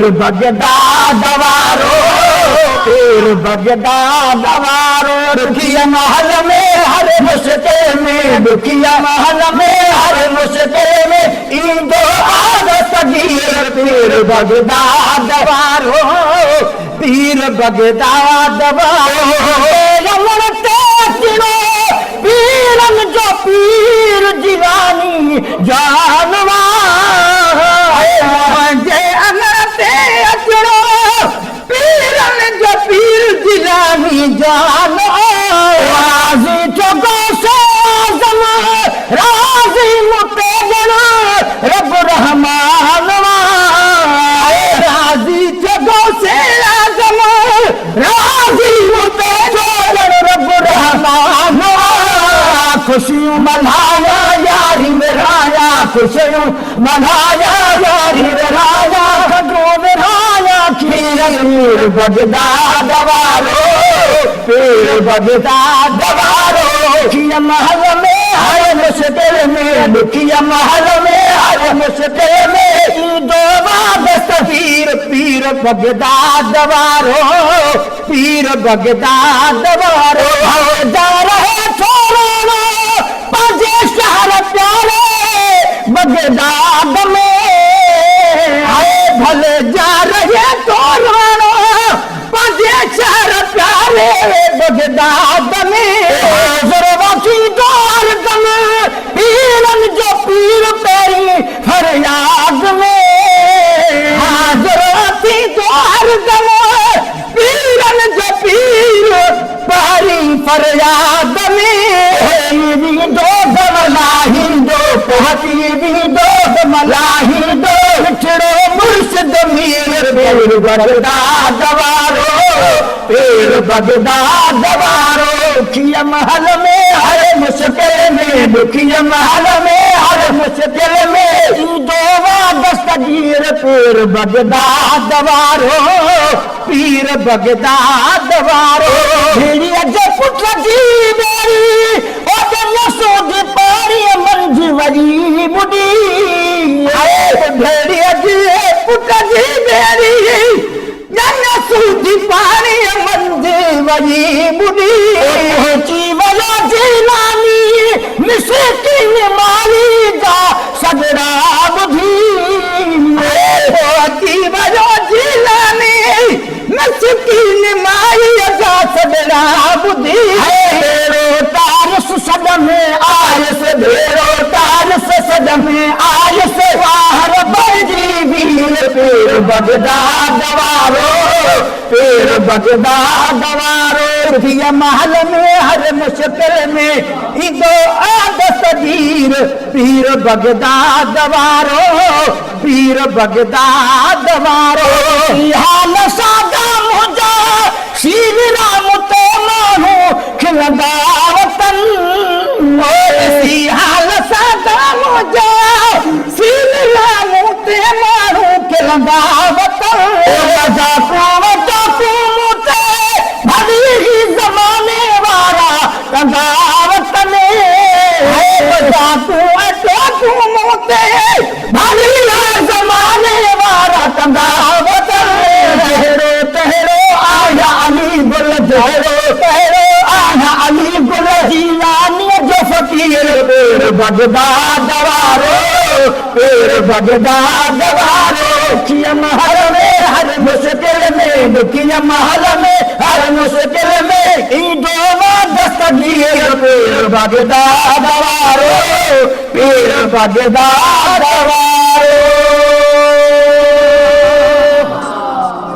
पीर Baghdad वारो, पीर Baghdad वारो। दुखिया महल में हर मुश्किल में, दुखिया महल में हर मुश्किल में ईंदो आद सगीर। पीर बगदाद वारो, पीर बगदाद वारो। रमण ते अचणो पीरन जो पीर जीवानी जानवार। जे अमर ते अचणो पीरन जो पीर जीवानी जानवार। राज़ी चगो से आज़म, राज़ी मुतेजन रब रहमान वार। राज़ी चगो से आज़म, राज़ी मुतेजन रब रहमान वार। खुशियों मनाया यारी मेराया, खुशियों मनाया यारी मेराया। कदरों मेराया पीर बगदाद वारो, पीर बगदाद वारो। दुखिया महल में हर मुश्किल में, दुखिया महल में हर मुश्किल में ईंदो आद सगीर। पीर बगदाद वारो, पीर बगदाद वारो। जा रहे छोड़ो पंजे शहर प्यारे बगदाद में, भले जा रहे छोड़ो पंजे शहर प्यारे बगदाद में। जरवाची द्वार दम पीरन जो पीर पैरी फरियाद में। हाजरती द्वार दम पीरन जो पीर पैरी फरियाद में। दो दमलाही दो पहती भी दो दमलाही दो बिछड़ो मुर्शिद मीर। पीर बगदाद वारो, पीर बगदाद वारो। दुखिया महल में हर मुश्किल में, दुखिया महल में हर मुश्किल में ईंदो आद सगीर। पीर बगदाद वारो, पीर बगदाद वारो। भेड़िया जो पुट जी बेरी ओते यशोद पारी मंझि वरी बुढ़ी। भेड़िया जी पुट जी बेरी सूदी पानी मंझि वरी बुढ़ी। जीवला जीलानी मिसकीन माली जा सगड़ा बुधी। जीवला जीलानी मिसकीन माली जा सगड़ा बुधी। भेड़ो तारस सद में आयस, भेड़ो तारस सद में आयस। वाहर बजी वीर। पीर बगदाद वारो, पीर बगदाद वारो। दुखिया महल में हर मुश्किल में ईंदो आद सगीर। पीर बगदाद वारो, पीर बगदाद वारो। हाल सादा मुझा श्री राम ते मानू खिलंदा वतन। हाल सादा मुझा श्री राम ते मानू खिलंदा वतन। जमाने वारा कंदावत में जमाने वारा कंदावत। तहरो तहरो आया अली गुल, तहरो तहरो आया अली गुल जीलानी जो फकीर। पीर बगदाद वारो, पीर बगदाद वारो। दुखिया महल में हर मुश्किल में, दुखिया महल में हर मुश्किल में ईंदो आद सगीर। पीर बगदाद वारो, पीर बगदाद वारो।